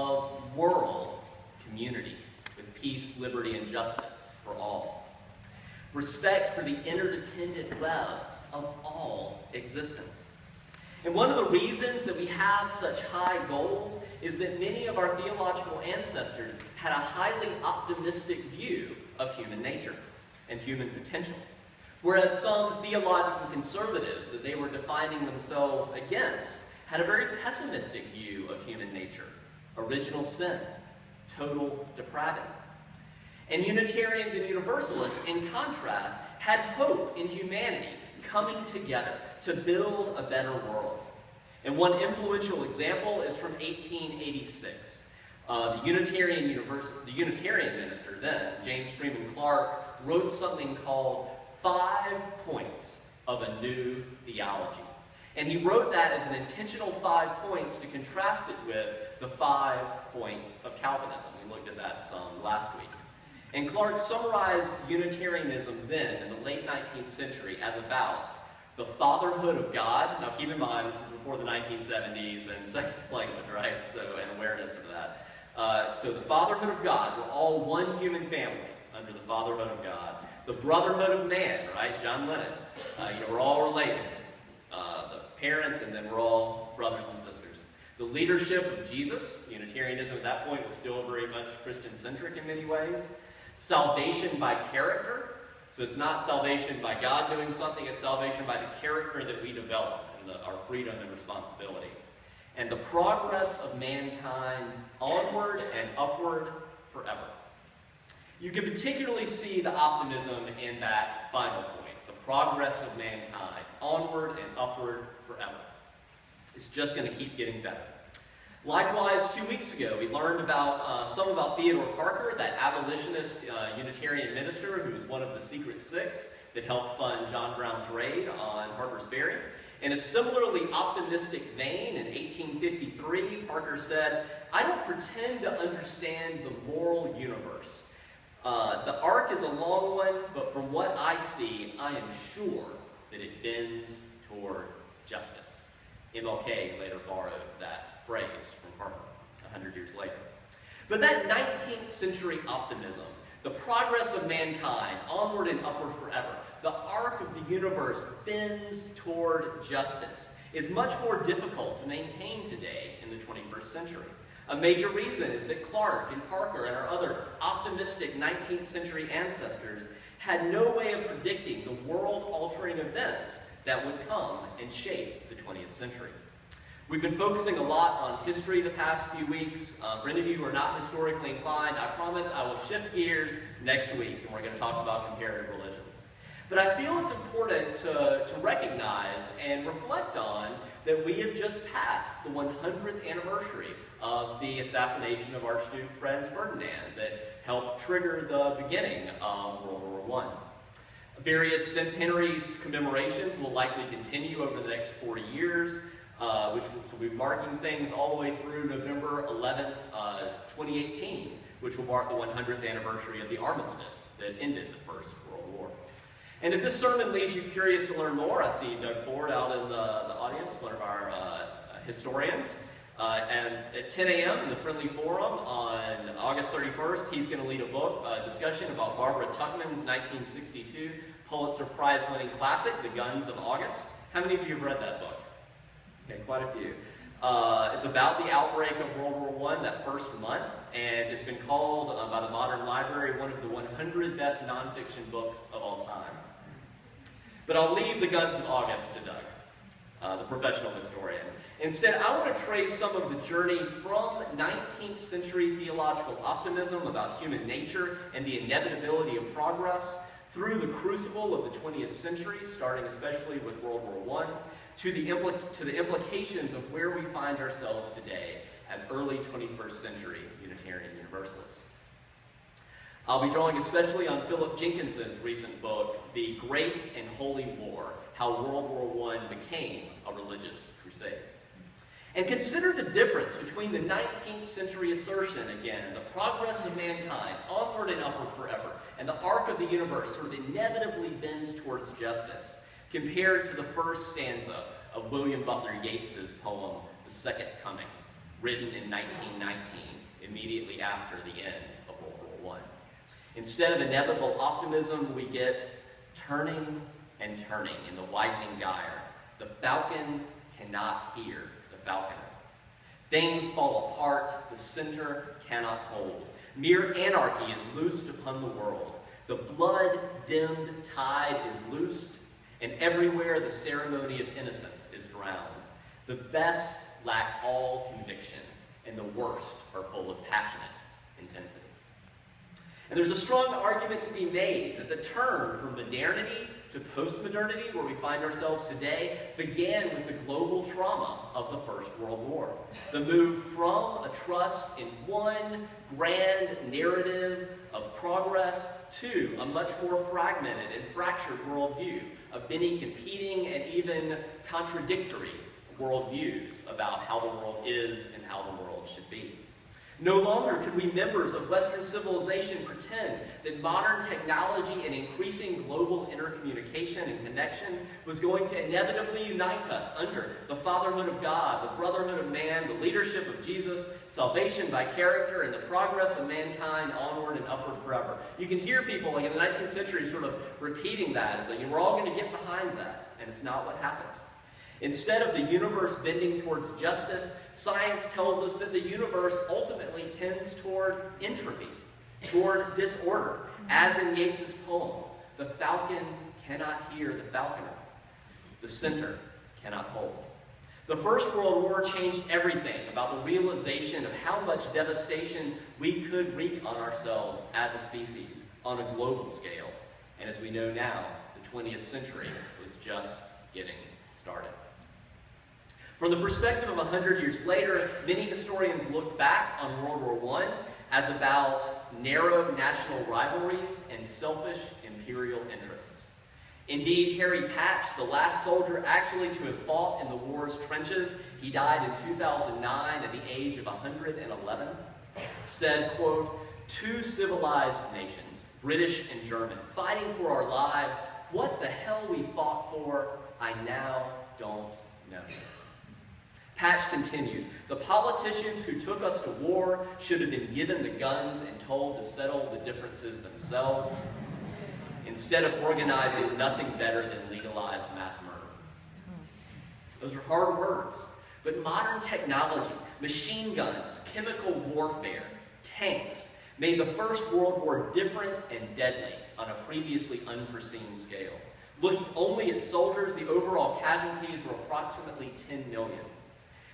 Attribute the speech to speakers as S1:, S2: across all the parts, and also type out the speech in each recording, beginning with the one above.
S1: of world community with peace, liberty, and justice for all. Respect for the interdependent web of all existence. And one of the reasons that we have such high goals is that many of our theological ancestors had a highly optimistic view of human nature and human potential. Whereas some theological conservatives that they were defining themselves against had a very pessimistic view of human nature, original sin, total depravity. And Unitarians and Universalists, in contrast, had hope in humanity coming together to build a better world. And one influential example is from 1886. The Unitarian minister then, James Freeman Clarke, wrote something called 5 Points of a New Theology. And he wrote that as an intentional 5 points to contrast it with the 5 points of Calvinism. We looked at that some last week. And Clarke summarized Unitarianism then, in the late 19th century, as about the fatherhood of God. Now keep in mind, this is before the 1970s and sexist language, right? And awareness of that. So the fatherhood of God, we're all one human family under the fatherhood of God. The brotherhood of man, right? John Lennon. We're all related. The parent, and then we're all brothers and sisters. The leadership of Jesus. Unitarianism at that point was still very much Christian-centric in many ways. Salvation by character. So it's not salvation by God doing something, it's salvation by the character that we develop and our freedom and responsibility. And the progress of mankind onward and upward forever. You can particularly see the optimism in that final point, the progress of mankind onward and upward forever. It's just going to keep getting better. Likewise, 2 weeks ago, we learned about some about Theodore Parker, that abolitionist Unitarian minister who was one of the Secret Six that helped fund John Brown's raid on Harper's Ferry. In a similarly optimistic vein, in 1853, Parker said, "I don't pretend to understand the moral universe. The arc is a long one, but from what I see, I am sure that it bends toward justice." MLK later borrowed that phrase from Parker 100 years later. But that 19th century optimism, the progress of mankind, onward and upward forever, the arc of the universe bends toward justice, is much more difficult to maintain today in the 21st century. A major reason is that Clarke and Parker and our other optimistic 19th century ancestors had no way of predicting the world-altering events that would come and shape the 20th century. We've been focusing a lot on history the past few weeks. For any of you who are not historically inclined, I promise I will shift gears next week, and we're going to talk about comparative religions. But I feel it's important to recognize and reflect on that we have just passed the 100th anniversary of the assassination of Archduke Franz Ferdinand that helped trigger the beginning of World War I. Various centenaries commemorations will likely continue over the next 40 years. Which will be marking things all the way through November 11th, 2018, which will mark the 100th anniversary of the armistice that ended the First World War. And if this sermon leaves you curious to learn more, I see Doug Ford out in the audience, one of our historians. And at 10 a.m. in the Friendly Forum on August 31st, he's going to lead a discussion about Barbara Tuchman's 1962 Pulitzer Prize-winning classic, The Guns of August. How many of you have read that book? Okay, quite a few. It's about the outbreak of World War I, that first month, and it's been called by the Modern Library one of the 100 best nonfiction books of all time. But I'll leave The Guns of August to Doug, the professional historian. Instead, I want to trace some of the journey from 19th century theological optimism about human nature and the inevitability of progress through the crucible of the 20th century, starting especially with World War I, to the implications of where we find ourselves today as early 21st century Unitarian Universalists. I'll be drawing especially on Philip Jenkins's recent book, The Great and Holy War, How World War I Became a Religious Crusade. And consider the difference between the 19th century assertion, again, the progress of mankind, onward and upward forever, and the arc of the universe sort of inevitably bends towards justice, compared to the first stanza of William Butler Yeats's poem, The Second Coming. written in 1919, immediately after the end of World War I. Instead of inevitable optimism, we get turning and turning in the widening gyre. The falcon cannot hear the falconer. Things fall apart, the center cannot hold. Mere anarchy is loosed upon the world. The blood-dimmed tide is loosed, and everywhere the ceremony of innocence is drowned. The best lack all conviction, and the worst are full of passionate intensity. And there's a strong argument to be made that the turn from modernity to postmodernity, where we find ourselves today, began with the global trauma of the First World War. The move from a trust in one grand narrative of progress to a much more fragmented and fractured worldview of many competing and even contradictory worldviews about how the world is and how the world should be. No longer could we members of Western civilization pretend that modern technology and increasing global intercommunication and connection was going to inevitably unite us under the fatherhood of God, the brotherhood of man, the leadership of Jesus, salvation by character, and the progress of mankind onward and upward forever. You can hear people like in the 19th century sort of repeating that as like, we're all going to get behind that, and it's not what happened. Instead of the universe bending towards justice, science tells us that the universe ultimately tends toward entropy, toward disorder. As in Yeats's poem, the falcon cannot hear the falconer. The center cannot hold. The First World War changed everything about the realization of how much devastation we could wreak on ourselves as a species on a global scale. And as we know now, the 20th century was just getting started. From the perspective of 100 years later, many historians look back on World War I as about narrow national rivalries and selfish imperial interests. Indeed, Harry Patch, the last soldier actually to have fought in the war's trenches, he died in 2009 at the age of 111, said, quote, "Two civilized nations, British and German, fighting for our lives. What the hell we fought for, I now don't know." Patch continued, "The politicians who took us to war should have been given the guns and told to settle the differences themselves, instead of organizing nothing better than legalized mass murder." Those are hard words, but modern technology, machine guns, chemical warfare, tanks, made the First World War different and deadly on a previously unforeseen scale. Looking only at soldiers, the overall casualties were approximately 10 million.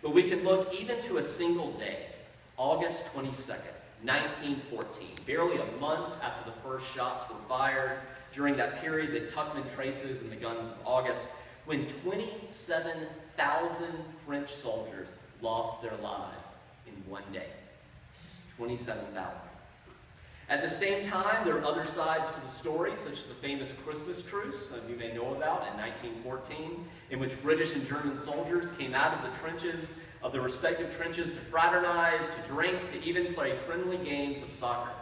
S1: But we can look even to a single day, August 22nd, 1914, barely a month after the first shots were fired, during that period that Tuckman traces in the guns of August, when 27,000 French soldiers lost their lives in one day. 27,000. At the same time, there are other sides to the story, such as the famous Christmas truce, some of you may know about, in 1914, in which British and German soldiers came out of the trenches, of their respective trenches, to fraternize, to drink, to even play friendly games of soccer.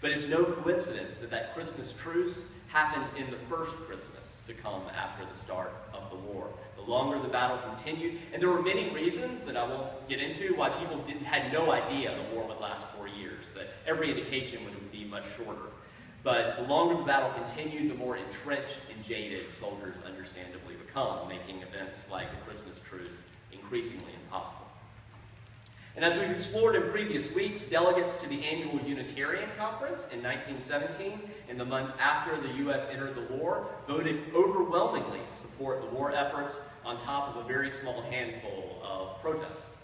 S1: But it's no coincidence that that Christmas truce happened in the first Christmas to come after the start of the war. The longer the battle continued, and there were many reasons that I won't get into why people had no idea the war would last 4 years, that every indication would be much shorter. But the longer the battle continued, the more entrenched and jaded soldiers understandably become, making events like the Christmas truce increasingly impossible. And as we've explored in previous weeks, delegates to the annual Unitarian Conference in 1917, in the months after the U.S. entered the war, voted overwhelmingly to support the war efforts on top of a very small handful of protests.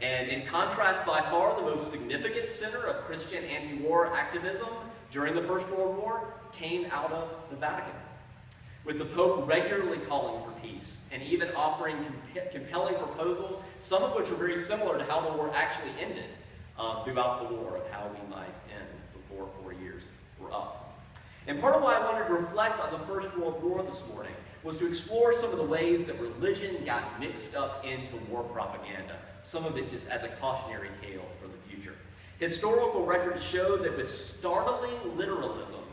S1: And in contrast, by far the most significant center of Christian anti-war activism during the First World War came out of the Vatican, with the Pope regularly calling for peace and even offering compelling proposals, some of which were very similar to how the war actually ended throughout the war, of how we might end before 4 years were up. And part of why I wanted to reflect on the First World War this morning was to explore some of the ways that religion got mixed up into war propaganda, some of it just as a cautionary tale for the future. Historical records show that with startling literalism,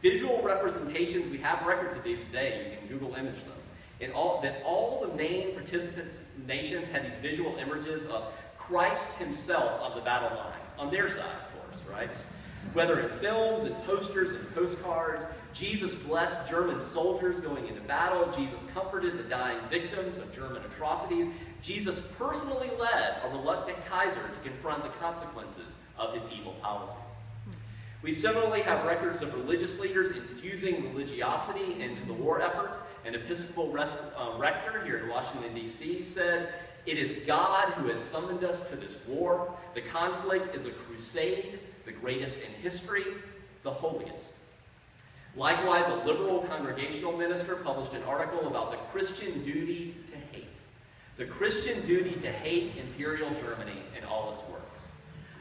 S1: visual representations, we have records of these today, you can Google image them, that all the main participant nations had these visual images of Christ himself on the battle lines, on their side, of course, right? Whether in films and posters and postcards, Jesus blessed German soldiers going into battle. Jesus comforted the dying victims of German atrocities. Jesus personally led a reluctant Kaiser to confront the consequences of his evil policies. We similarly have records of religious leaders infusing religiosity into the war effort. An Episcopal rector here in Washington, D.C. said, "It is God who has summoned us to this war. The conflict is a crusade, the greatest in history, the holiest." Likewise, a liberal congregational minister published an article about the Christian duty to hate. The Christian duty to hate Imperial Germany and all its works.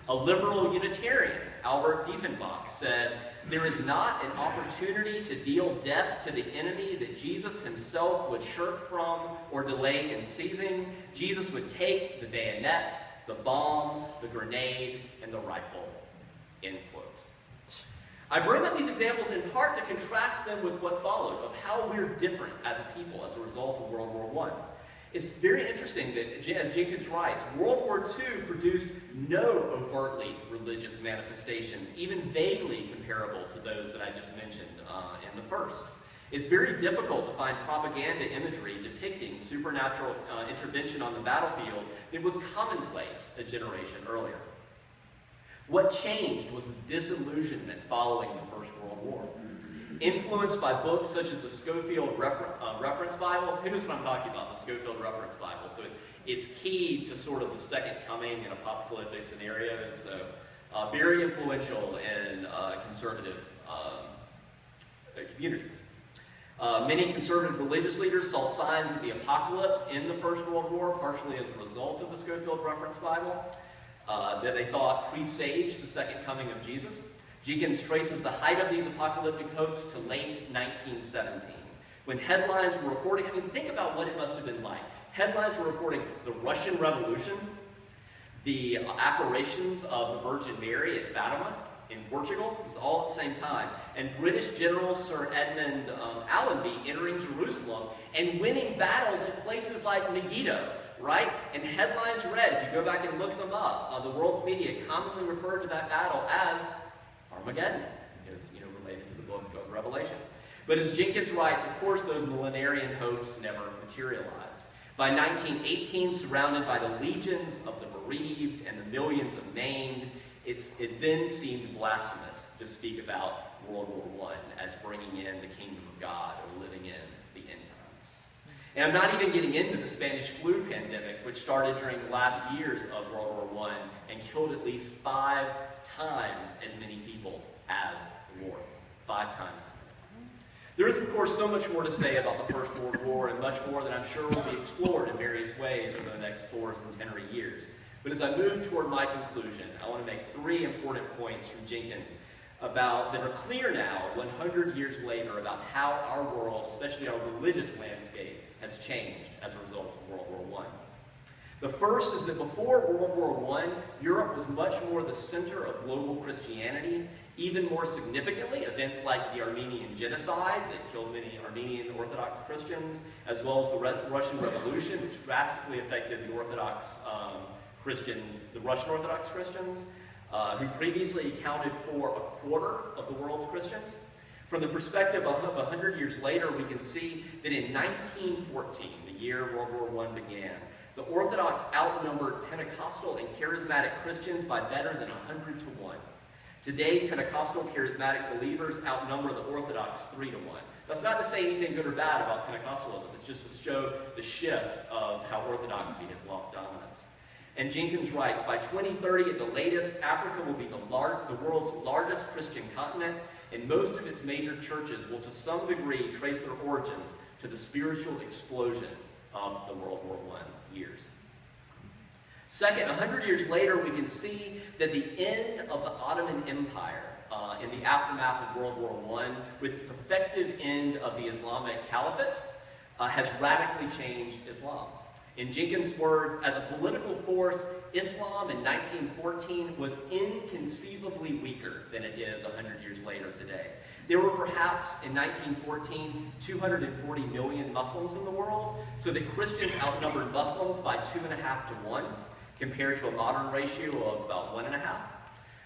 S1: A liberal Unitarian, Albert Diefenbach, said, "There is not an opportunity to deal death to the enemy that Jesus himself would shirk from or delay in seizing. Jesus would take the bayonet, the bomb, the grenade, and the rifle." End quote. I bring up these examples in part to contrast them with what followed, of how we're different as a people as a result of World War I. It's very interesting that, as Jenkins writes, World War II produced no overtly religious manifestations, even vaguely comparable to those that I just mentioned in the first. It's very difficult to find propaganda imagery depicting supernatural intervention on the battlefield that was commonplace a generation earlier. What changed was the disillusionment following the First World War. Influenced by books such as the Schofield Reference Bible. Who knows what I'm talking about, the Schofield Reference Bible? So it's key to sort of the second coming in apocalyptic scenarios. So very influential in conservative communities. Many conservative religious leaders saw signs of the apocalypse in the First World War, partially as a result of the Schofield Reference Bible, that they thought presaged the second coming of Jesus. Jenkins traces the height of these apocalyptic hopes to late 1917, when headlines were reporting, I mean, think about what it must have been like. Headlines were reporting the Russian Revolution, the apparitions of the Virgin Mary at Fatima in Portugal, this is all at the same time, and British General Sir Edmund Allenby entering Jerusalem and winning battles in places like Megiddo, right? And headlines read, if you go back and look them up, the world's media commonly referred to that battle as Armageddon, because, related to the book of Revelation. But as Jenkins writes, of course, those millenarian hopes never materialized. By 1918, surrounded by the legions of the bereaved and the millions of maimed, it then seemed blasphemous to speak about World War I as bringing in the kingdom of God or living in the end times. And I'm not even getting into the Spanish flu pandemic, which started during the last years of World War I and killed at least 5 times as many people as the war. 5 times as many. There is, of course, so much more to say about the First World War, and much more that I'm sure will be explored in various ways over the next 4 centenary years. But as I move toward my conclusion, I want to make 3 important points from Jenkins that are clear now, 100 years later, about how our world, especially our religious landscape, has changed as a result of World War I. The first is that before World War I, Europe was much more the center of global Christianity. Even more significantly, events like the Armenian genocide that killed many Armenian Orthodox Christians, as well as the Russian Revolution, which drastically affected the Orthodox Christians, the Russian Orthodox Christians, who previously accounted for 1/4 of the world's Christians. From the perspective of 100 years later, we can see that in 1914, the year World War I began, the Orthodox outnumbered Pentecostal and Charismatic Christians by better than 100 to 1. Today, Pentecostal Charismatic believers outnumber the Orthodox 3 to 1. That's not to say anything good or bad about Pentecostalism. It's just to show the shift of how Orthodoxy has lost dominance. And Jenkins writes, by 2030 at the latest, Africa will be the world's largest Christian continent, and most of its major churches will to some degree trace their origins to the spiritual explosion of the World War I years. Second, 100 years later, we can see that the end of the Ottoman Empire in the aftermath of World War I, with its effective end of the Islamic Caliphate, has radically changed Islam. In Jenkins' words, as a political force, Islam in 1914 was inconceivably weaker than it is 100 years later today. There were perhaps, in 1914, 240 million Muslims in the world, so that Christians outnumbered Muslims by 2.5 to 1. compared to a modern ratio of about 1.5.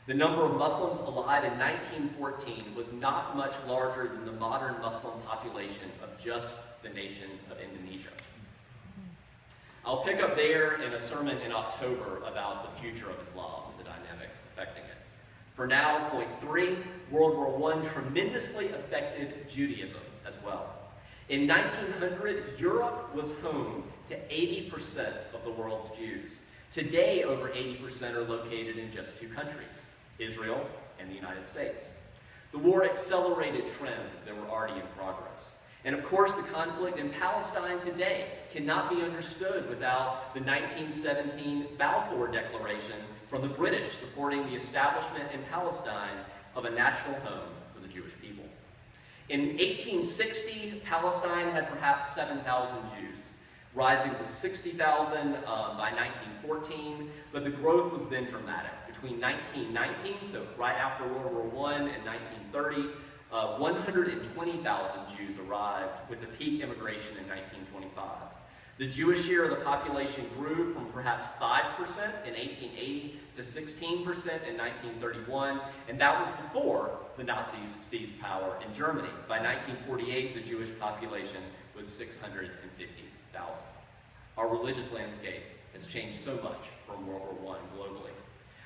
S1: The number of Muslims alive in 1914 was not much larger than the modern Muslim population of just the nation of Indonesia. I'll pick up there in a sermon in October about the future of Islam and the dynamics affecting it. For now, point 3, World War I tremendously affected Judaism as well. In 1900, Europe was home to 80% of the world's Jews. Today, over 80% are located in just 2 countries, Israel and the United States. The war accelerated trends that were already in progress. And of course, the conflict in Palestine today cannot be understood without the 1917 Balfour Declaration from the British supporting the establishment in Palestine of a national home for the Jewish people. In 1860, Palestine had perhaps 7,000 Jews, rising to 60,000 by 1914, but the growth was then dramatic. Between 1919, so right after World War I, and 1930, 120,000 Jews arrived, with the peak immigration in 1925. The Jewish share of the population grew from perhaps 5% in 1880 to 16% in 1931, and that was before the Nazis seized power in Germany. By 1948, the Jewish population was 650,000. Our religious landscape has changed so much from World War I globally.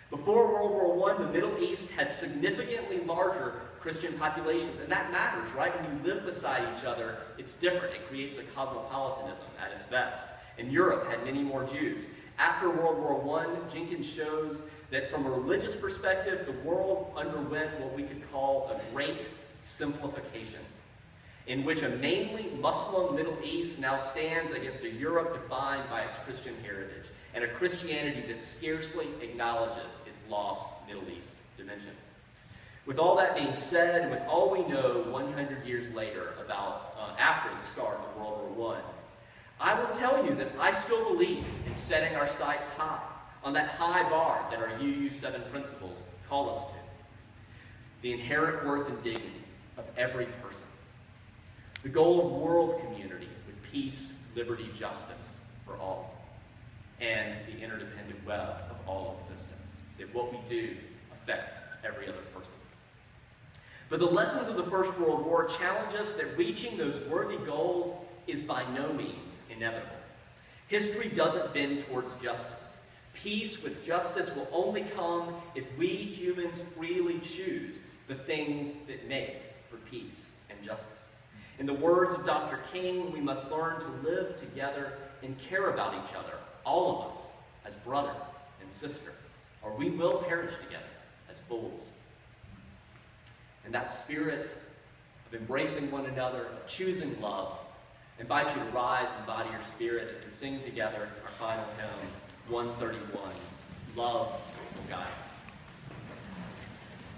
S1: Before World War I, the Middle East had significantly larger Christian populations, and that matters, right? When you live beside each other, it's different. It creates a cosmopolitanism at its best. And Europe had many more Jews. After World War I, Jenkins shows that from a religious perspective, the world underwent what we could call a great simplification, in which a mainly Muslim Middle East now stands against a Europe defined by its Christian heritage, and a Christianity that scarcely acknowledges its lost Middle East dimension. With all that being said, and with all we know 100 years later about after the start of World War I will tell you that I still believe in setting our sights high, on that high bar that our UU7 principles call us to. The inherent worth and dignity of every person. The goal of world community with peace, liberty, justice for all. And the interdependent web of all existence. That what we do affects every other person. But the lessons of the First World War challenge us that reaching those worthy goals is by no means inevitable. History doesn't bend towards justice. Peace with justice will only come if we humans freely choose the things that make for peace and justice. In the words of Dr. King, we must learn to live together and care about each other, all of us, as brother and sister, or we will perish together as fools. And that spirit of embracing one another, of choosing love, I invite you to rise and embody your spirit as we sing together our final hymn, 131, Love Will Guide Us.